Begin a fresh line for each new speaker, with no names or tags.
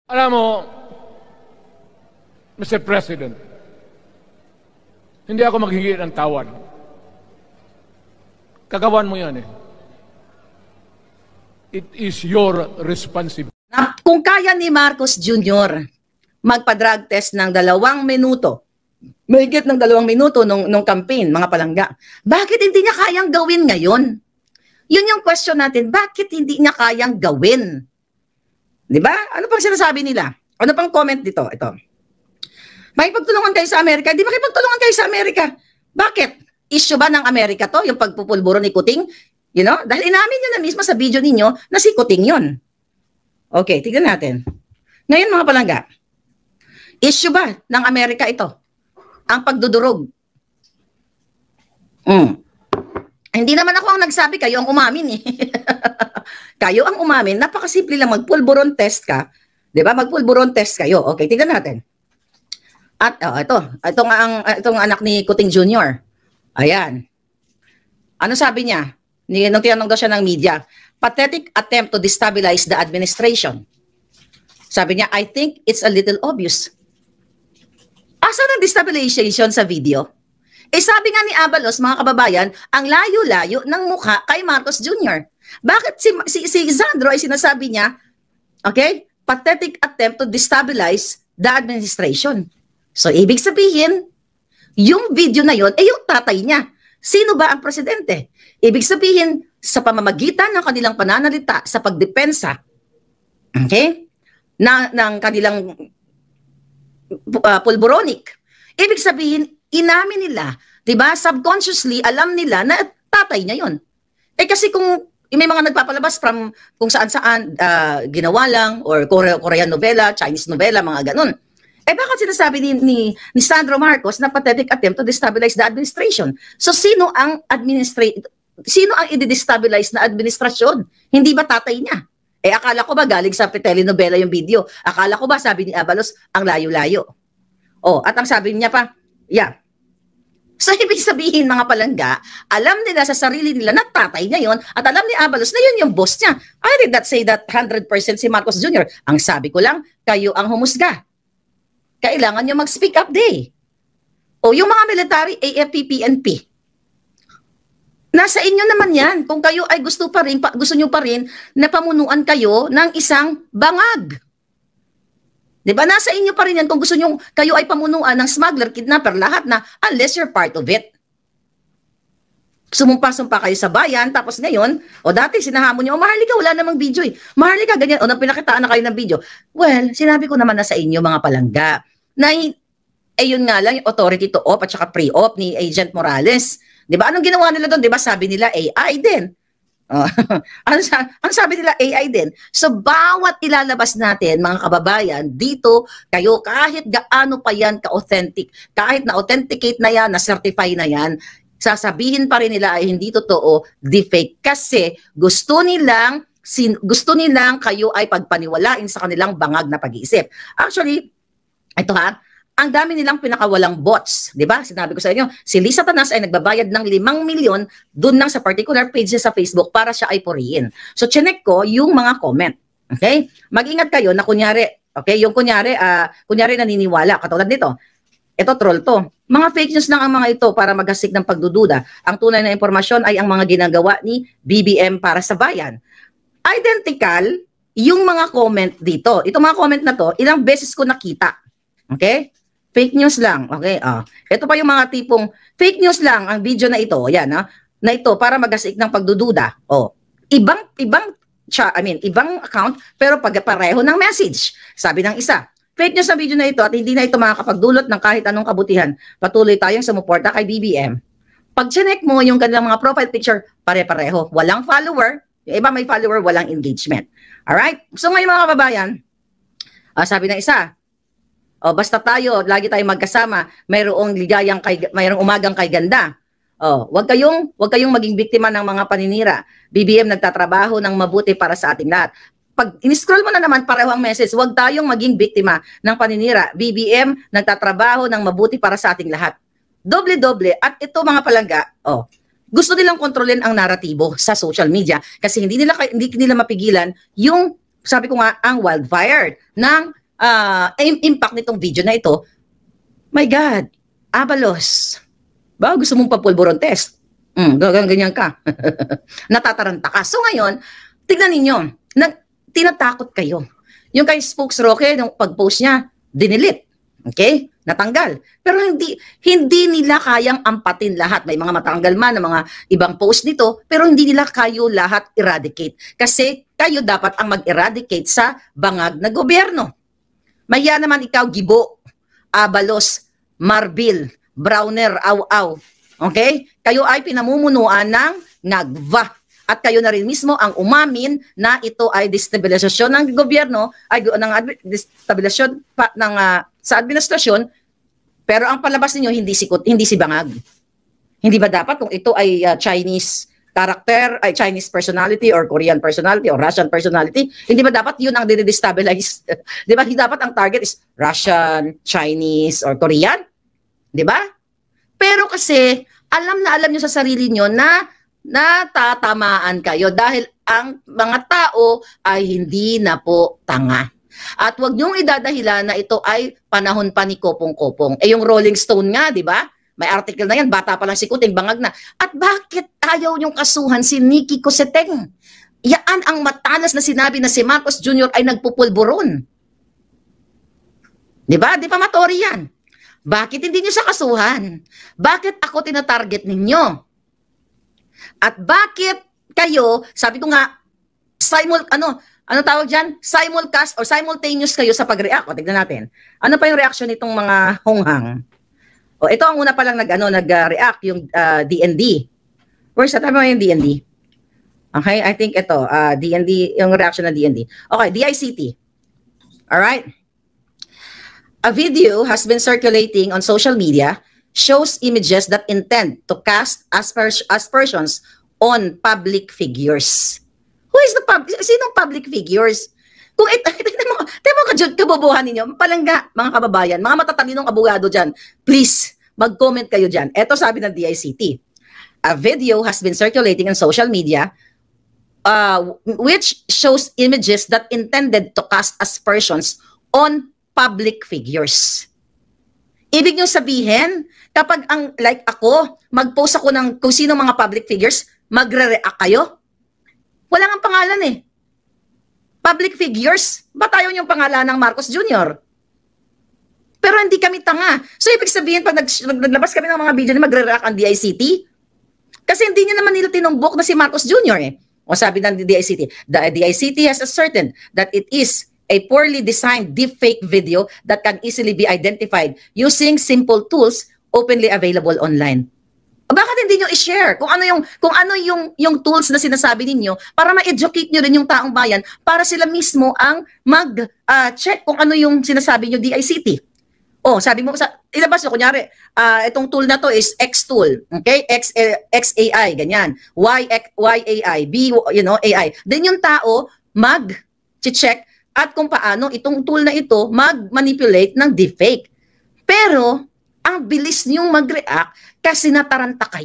Alam mo, Mr. President, hindi ako maghingi ng tawad. Kagawan mo yan eh. It is your responsibility.
Kung kaya ni Marcos Jr. magpa-drug test ng 2 minuto, mahigit ng 2 minuto nung campaign, mga palangga, bakit hindi niya kayang gawin ngayon? Yun yung question natin, bakit hindi niya kayang gawin? Di ba? Ano pang sinasabi nila? Ano pang comment dito? Ito. Makipagtulungan kayo sa Amerika? Di makipagtulungan kayo sa Amerika. Bakit? Issue ba ng Amerika to? Yung pagpupulburo ni Kuting? You know? Dahil inamin nyo na mismo sa video ninyo na si Kuting yun. Okay, tignan natin. Ngayon mga palangga, issue ba ng Amerika ito? Ang pagdudurog. Hindi naman ako ang nagsabi, kayo ang umamin eh. Kayo ang umamin, napakasimple lang, magpulburon test ka. Di ba? Magpulburon test kayo. Okay, tignan natin. At itong anak ni Kuting Jr. Ayan. Ano sabi niya? Nung tinanong daw siya ng media, pathetic attempt to destabilize the administration. Sabi niya, I think it's a little obvious. Asan ang destabilization sa video? Eh sabi nga ni Abalos, mga kababayan, ang layo-layo ng mukha kay Marcos Jr. Bakit si Sandro ay sinasabi niya, okay, pathetic attempt to destabilize the administration. So ibig sabihin, yung video na yon ay yung tatay niya. Sino ba ang presidente? Ibig sabihin, sa pamamagitan ng kanilang pananalita sa pagdepensa, okay, ng kanilang pulboronic, ibig sabihin, inamin nila, diba, subconsciously, alam nila na tatay niya yon. Eh kasi kung may mga nagpapalabas from kung saan-saan ginawa lang, or Korean novela, Chinese novela, mga ganun. Eh bakit sinasabi ni Sandro Marcos na pathetic attempt to destabilize the administration? So sino ang i-destabilize na administrasyon? Hindi ba tatay niya? Eh akala ko ba galing sa telenovela yung video? Akala ko ba, sabi ni Abalos, ang layo-layo? Oh, at ang sabi niya pa, yeah. So ibig sabihin mga palangga, alam nila sa sarili nila na tatay niya yon, at alam ni Abalos na yun yung boss niya. I did not say that 100% si Marcos Jr. Ang sabi ko lang, kayo ang humusga. Kailangan nyo mag-speak up day. O yung mga military, AFP, PNP, nasa inyo naman yan. Kung kayo ay gusto nyo pa rin na pamunuan kayo ng isang bangag. Diba? Nasa inyo pa rin yan kung gusto nyo kayo ay pamunuan ng smuggler, kidnapper, lahat na, unless you're part of it. Sumumpa-sumpa kayo sa bayan, tapos ngayon, o dati sinahamon nyo, o Maharlika, wala namang video eh. Maharlika, ganyan, o pinakitaan na kayo ng video. Well, sinabi ko naman na sa inyo mga palangga, na yun nga lang, yung authority to op at saka pre-op ni Agent Morales. Diba? Anong ginawa nila doon? Diba? Sabi nila AI din. Ano sabi nila? AI din. So, bawat ilalabas natin, mga kababayan, dito, kayo, kahit gaano pa yan ka-authentic, kahit na-authenticate na yan, na-certify na yan, sasabihin pa rin nila ay hindi totoo, deepfake. Kasi gusto nilang kayo ay pagpaniwalain sa kanilang bangag na pag-iisip. Actually, ito ang dami nilang pinakawalang bots, di ba? Sinabi ko sa inyo, si Lisa Tanas ay nagbabayad ng 5 milyon dun lang sa particular page sa Facebook para siya ay purihin. So, chinek ko yung mga comment. Okay? Mag-ingat kayo na kunyari, okay, yung kunyari naniniwala, katulad nito, ito troll to. Mga fake news lang ang mga ito para maghasik ng pagdududa. Ang tunay na impormasyon ay ang mga ginagawa ni BBM para sa bayan. Identical yung mga comment dito. Itong mga comment na to, ilang beses ko nakita. Okay? Fake news lang. Okay? Ito pa yung mga tipong fake news lang ang video na ito. Yan, na ito para maghasik ng pagdududa. Ibang account pero pareho ng message. Sabi ng isa, fake news ang video na ito at hindi na ito makakapagdulot ng kahit anong kabutihan. Patuloy tayong sumuporta kay BBM. Pag chinek mo yung kanilang mga profile picture, pare-pareho. Walang follower. Yung iba may follower, walang engagement. Alright? So ngayon mga kababayan, sabi ng isa, basta lagi tayong magkasama, mayroong umagang kay ganda. Wag kayong maging biktima ng mga paninira. BBM nagtatrabaho ng mabuti para sa ating lahat. Pag in-scroll mo na naman pareho ang message, wag tayong maging biktima ng paninira. BBM nagtatrabaho ng mabuti para sa ating lahat. Doble-doble. At ito mga palangga, gusto nilang kontrolin ang naratibo sa social media kasi hindi nila mapigilan yung sabi ko nga, ang wildfire ng impact nitong video na ito. My God, Abalos, ba gusto mong papulburon test? Ganyan ka. Natataranta ka. So ngayon, tignan ninyo, tinatakot kayo. Yung kay Spokes Roque, yung pag-post niya, dinilit. Okay? Natanggal. Pero hindi nila kayang ampatin lahat. May mga matanggal man ng mga ibang post nito, pero hindi nila kayo lahat eradicate. Kasi kayo dapat ang mag-eradicate sa bangag na gobyerno. Mahiya naman ikaw, Gibo, Abalos, Marbil, Browner, Aw-Aw. Okay? Kayo ay pinamumunuan ng NAGVA. At kayo na rin mismo ang umamin na ito ay destabilisasyon ng gobyerno, ay ng destabilisasyon sa administrasyon, pero ang palabas ninyo hindi si Bangag. Hindi ba dapat kung ito ay Chinese character, ay Chinese personality or Korean personality or Russian personality, hindi ba dapat yun ang destabilize? Di ba? Hindi dapat ang target is Russian, Chinese, or Korean? Di ba? Pero kasi alam nyo sa sarili nyo na natatamaan kayo dahil ang mga tao ay hindi na po tanga. At wag niyong idadahilan na ito ay panahon pa ni Kopong-Kopong. Yung Rolling Stone nga, di ba? May article na yan, bata pa lang si Kuting, bangag na. At bakit ayaw niyong kasuhan si Nikki Cosseteng? Yaan ang matalas na sinabi na si Marcos Jr. ay nagpupulburon. Di ba? Di pa matori yan. Bakit hindi niyo sa kasuhan? Bakit ako tinatarget ninyo? At bakit kayo, sabi ko nga, ano tawag dyan? Simulcast or simultaneous kayo sa pag-react. O, tignan natin. Ano pa yung reaction nitong mga honghang? O, ito ang una pa lang nag-react, yung DND. Where's that? Ano yung DND? Okay, I think ito, DND, yung reaction ng DND. Okay, DICT. Alright. A video has been circulating on social media shows images that intend to cast aspersions on public figures. Who is the public? Sinong public figures? Kung ito mo kabobohan ninyo, palangga, mga kababayan, mga matatalinong abogado dyan, please, mag-comment kayo dyan. Ito sabi ng DICT. A video has been circulating on social media which shows images that intended to cast aspersions on public figures. Ibig nyo sabihin, kapag like ako, mag-post ako ng kung sino mga public figures, magre-react kayo? Wala nga pangalan eh. Public figures, ba't ayaw niyong pangalan ng Marcos Jr.? Pero hindi kami tanga. So ibig sabihin, pag naglabas kami ng mga video na magre-react ang DICT, kasi hindi niya naman nila tinumbok na si Marcos Jr. eh. O sabi ng DICT, the DICT has asserted that it is a poorly designed deepfake video that can easily be identified using simple tools openly available online. Bakit hindi nyo i-share kung ano yung tools na sinasabi ninyo para ma-educate nyo rin yung taong bayan para sila mismo ang mag-check kung ano yung sinasabi nyo DICT. Oh, sabi mo, ilabas nyo, kunyari, itong tool na to is X tool, okay? XAI, ganyan. YAI, B, AI. Then yung tao mag-check at kung paano itong tool na ito mag-manipulate ng deepfake. Pero, ang bilis niyong mag-react kasi nataranta kayo.